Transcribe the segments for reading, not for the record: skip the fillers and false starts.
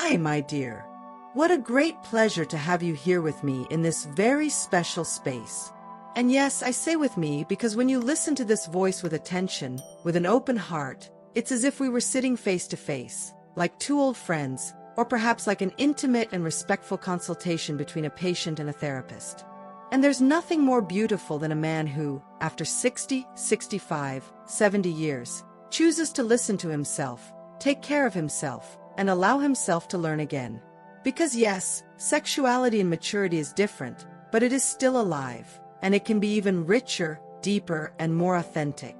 Hi, my dear. What a great pleasure to have you here with me in this very special space. And yes, I say with me because when you listen to this voice with attention, with an open heart, it's as if we were sitting face to face, like two old friends, or perhaps like an intimate and respectful consultation between a patient and a therapist. And there's nothing more beautiful than a man who, after 60, 65, 70 years, chooses to listen to himself, take care of himself, and allow himself to learn again. Because yes, sexuality and maturity is different, but it is still alive, and it can be even richer, deeper, and more authentic.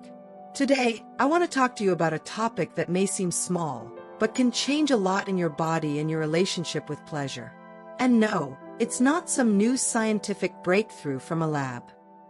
Today, I want to talk to you about a topic that may seem small, but can change a lot in your body and your relationship with pleasure. And no, it's not some new scientific breakthrough from a lab.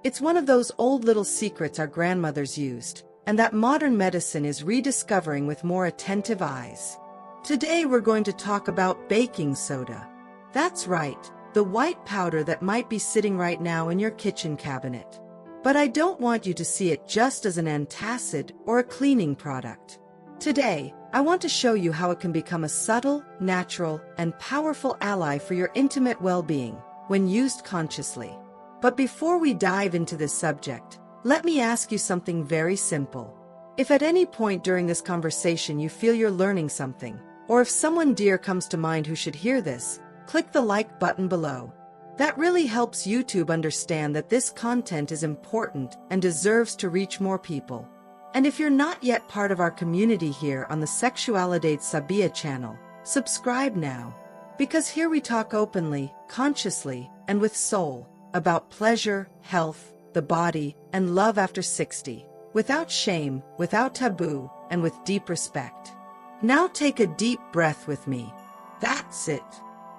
It's one of those old little secrets our grandmothers used, and that modern medicine is rediscovering with more attentive eyes. Today we're going to talk about baking soda. That's right, the white powder that might be sitting right now in your kitchen cabinet. But I don't want you to see it just as an antacid or a cleaning product. Today, I want to show you how it can become a subtle, natural, and powerful ally for your intimate well-being when used consciously. But before we dive into this subject, let me ask you something very simple. If at any point during this conversation you feel you're learning something, or if someone dear comes to mind who should hear this, click the like button below. That really helps YouTube understand that this content is important and deserves to reach more people. And if you're not yet part of our community here on the Sexuality Sabia channel, subscribe now. Because here we talk openly, consciously, and with soul about pleasure, health, the body, and love after 60, without shame, without taboo, and with deep respect. Now take a deep breath with me. That's it.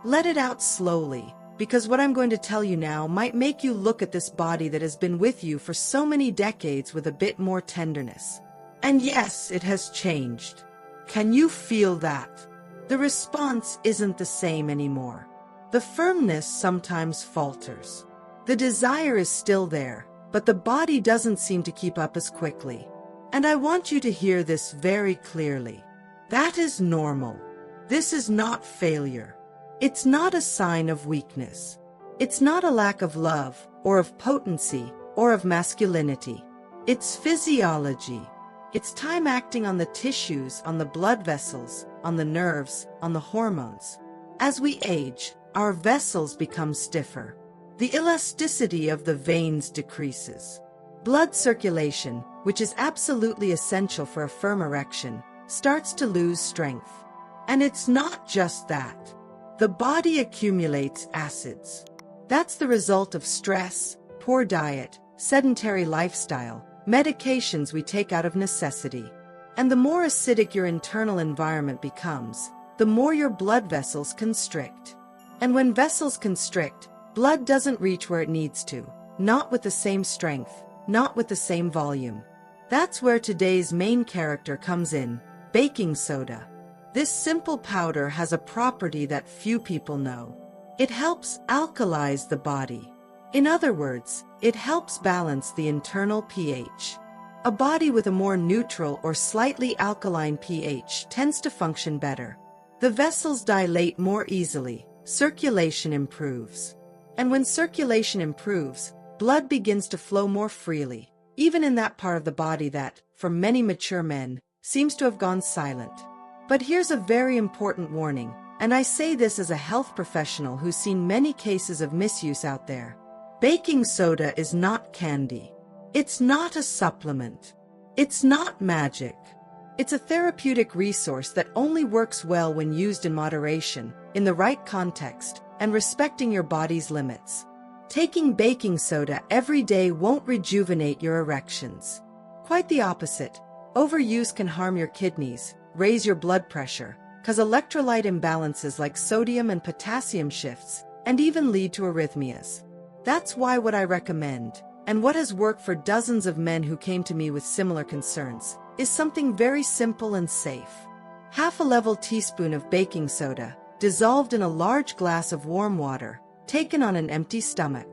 Let it out slowly, because what I'm going to tell you now might make you look at this body that has been with you for so many decades with a bit more tenderness. And yes, it has changed. Can you feel that? The response isn't the same anymore. The firmness sometimes falters. The desire is still there, but the body doesn't seem to keep up as quickly. And I want you to hear this very clearly. That is normal. This is not failure. It's not a sign of weakness. It's not a lack of love, or of potency, or of masculinity. It's physiology. It's time acting on the tissues, on the blood vessels, on the nerves, on the hormones. As we age, our vessels become stiffer. The elasticity of the veins decreases. Blood circulation, which is absolutely essential for a firm erection, starts to lose strength. And it's not just that. The body accumulates acids. That's the result of stress, poor diet, sedentary lifestyle, medications we take out of necessity. And the more acidic your internal environment becomes, the more your blood vessels constrict. And when vessels constrict, blood doesn't reach where it needs to, not with the same strength, not with the same volume. That's where today's main character comes in, baking soda. This simple powder has a property that few people know. It helps alkalize the body. In other words, it helps balance the internal pH. A body with a more neutral or slightly alkaline pH tends to function better. The vessels dilate more easily, circulation improves. And when circulation improves, blood begins to flow more freely, even in that part of the body that, for many mature men, seems to have gone silent. But here's a very important warning, and I say this as a health professional who's seen many cases of misuse out there. Baking soda is not candy. It's not a supplement. It's not magic. It's a therapeutic resource that only works well when used in moderation, in the right context, and respecting your body's limits. Taking baking soda every day won't rejuvenate your erections. Quite the opposite. Overuse can harm your kidneys, raise your blood pressure, cause electrolyte imbalances like sodium and potassium shifts, and even lead to arrhythmias. That's why what I recommend, and what has worked for dozens of men who came to me with similar concerns, is something very simple and safe. Half a level teaspoon of baking soda, dissolved in a large glass of warm water, taken on an empty stomach.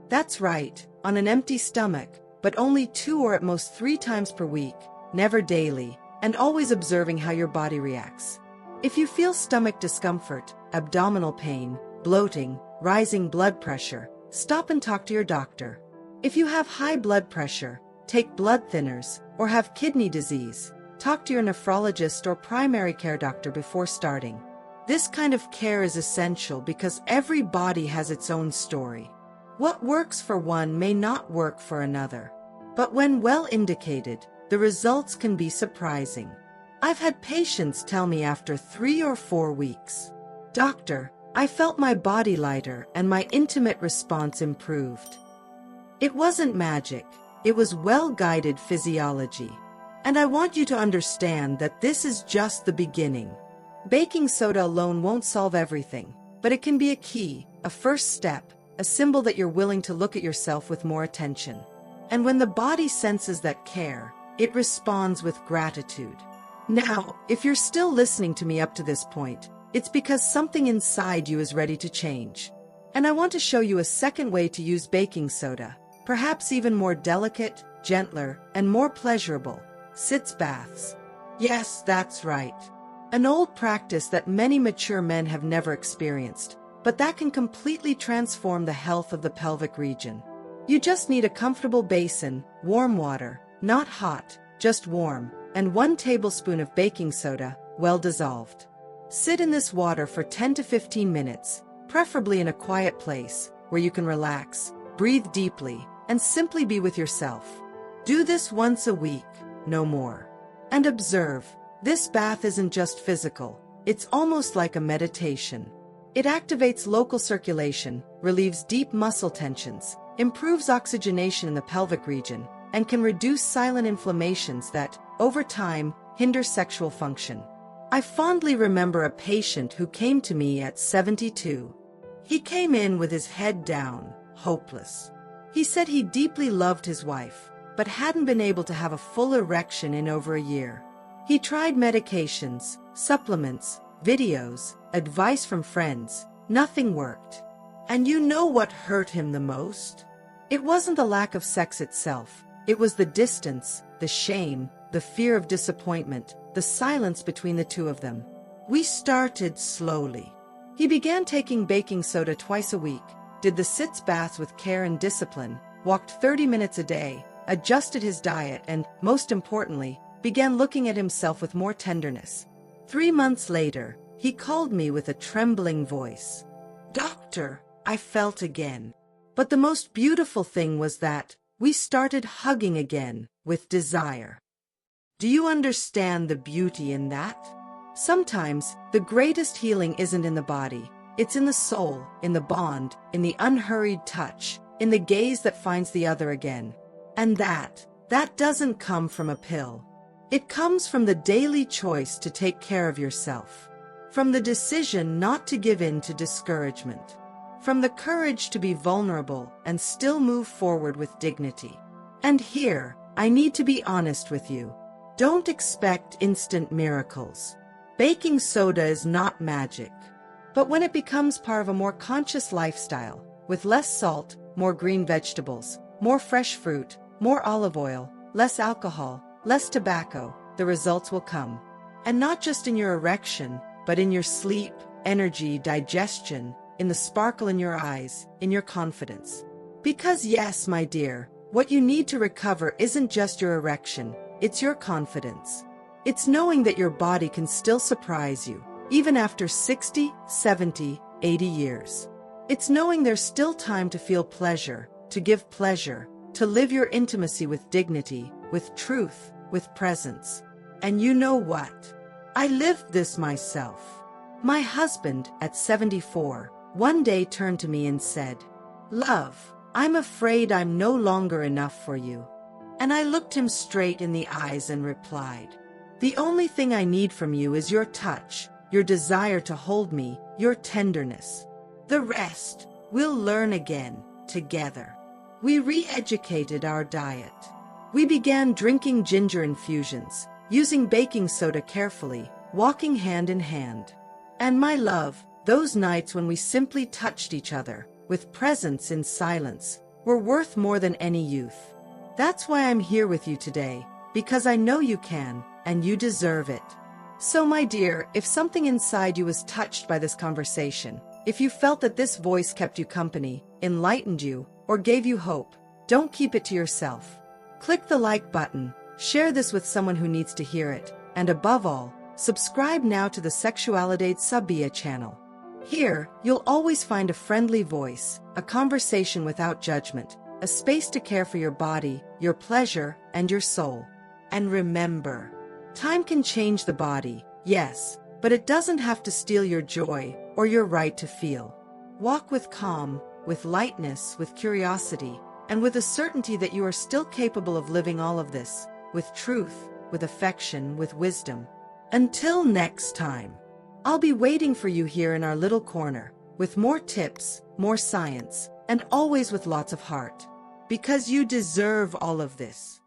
That's right, on an empty stomach, but only 2 or at most 3 times per week, never daily, and always observing how your body reacts. If you feel stomach discomfort, abdominal pain, bloating, rising blood pressure, stop and talk to your doctor. If you have high blood pressure, take blood thinners, or have kidney disease, talk to your nephrologist or primary care doctor before starting. This kind of care is essential because every body has its own story. What works for one may not work for another. But when well indicated, the results can be surprising. I've had patients tell me after 3 or 4 weeks, "Doctor, I felt my body lighter and my intimate response improved." It wasn't magic, it was well-guided physiology. And I want you to understand that this is just the beginning. Baking soda alone won't solve everything, but it can be a key, a first step, a symbol that you're willing to look at yourself with more attention. And when the body senses that care, it responds with gratitude. Now, if you're still listening to me up to this point, it's because something inside you is ready to change. And I want to show you a second way to use baking soda, perhaps even more delicate, gentler, and more pleasurable: Sitz baths. Yes, that's right. An old practice that many mature men have never experienced, but that can completely transform the health of the pelvic region. You just need a comfortable basin, warm water, not hot, just warm, and 1 tablespoon of baking soda, well dissolved. Sit in this water for 10 to 15 minutes, preferably in a quiet place, where you can relax, breathe deeply, and simply be with yourself. Do this once a week, no more. And observe, this bath isn't just physical, it's almost like a meditation. It activates local circulation, relieves deep muscle tensions, improves oxygenation in the pelvic region, and can reduce silent inflammations that, over time, hinder sexual function. I fondly remember a patient who came to me at 72. He came in with his head down, hopeless. He said he deeply loved his wife, but hadn't been able to have a full erection in over a year. He tried medications, supplements, videos, advice from friends. Nothing worked. And you know what hurt him the most? It wasn't the lack of sex itself. It was the distance, the shame, the fear of disappointment, the silence between the two of them. We started slowly. He began taking baking soda twice a week, did the Sitz baths with care and discipline, walked 30 minutes a day, adjusted his diet, and, most importantly, began looking at himself with more tenderness. 3 months later, he called me with a trembling voice. "Doctor, I felt again." But the most beautiful thing was that we started hugging again, with desire. Do you understand the beauty in that? Sometimes, the greatest healing isn't in the body. It's in the soul, in the bond, in the unhurried touch, in the gaze that finds the other again. And that doesn't come from a pill. It comes from the daily choice to take care of yourself. From the decision not to give in to discouragement. From the courage to be vulnerable and still move forward with dignity. And here, I need to be honest with you. Don't expect instant miracles. Baking soda is not magic. But when it becomes part of a more conscious lifestyle, with less salt, more green vegetables, more fresh fruit, more olive oil, less alcohol, less tobacco, the results will come. And not just in your erection, but in your sleep, energy, digestion, in the sparkle in your eyes, in your confidence. Because yes, my dear, what you need to recover isn't just your erection, it's your confidence. It's knowing that your body can still surprise you, even after 60, 70, 80 years. It's knowing there's still time to feel pleasure, to give pleasure, to live your intimacy with dignity, with truth, with presence. And you know what? I lived this myself. My husband, at 74, one day turned to me and said, "Love, I'm afraid I'm no longer enough for you." And I looked him straight in the eyes and replied, "The only thing I need from you is your touch, your desire to hold me, your tenderness. The rest, we'll learn again, together." We re-educated our diet. We began drinking ginger infusions, using baking soda carefully, walking hand in hand. And my love, those nights when we simply touched each other, with presence in silence, were worth more than any youth. That's why I'm here with you today, because I know you can, and you deserve it. So my dear, if something inside you was touched by this conversation, if you felt that this voice kept you company, enlightened you, or gave you hope, don't keep it to yourself. Click the like button, share this with someone who needs to hear it, and above all, subscribe now to the Sexuality Subia channel. Here, you'll always find a friendly voice, a conversation without judgment, a space to care for your body, your pleasure, and your soul. And remember, time can change the body, yes, but it doesn't have to steal your joy or your right to feel. Walk with calm, with lightness, with curiosity, and with a certainty that you are still capable of living all of this, with truth, with affection, with wisdom. Until next time, I'll be waiting for you here in our little corner, with more tips, more science, and always with lots of heart. Because you deserve all of this.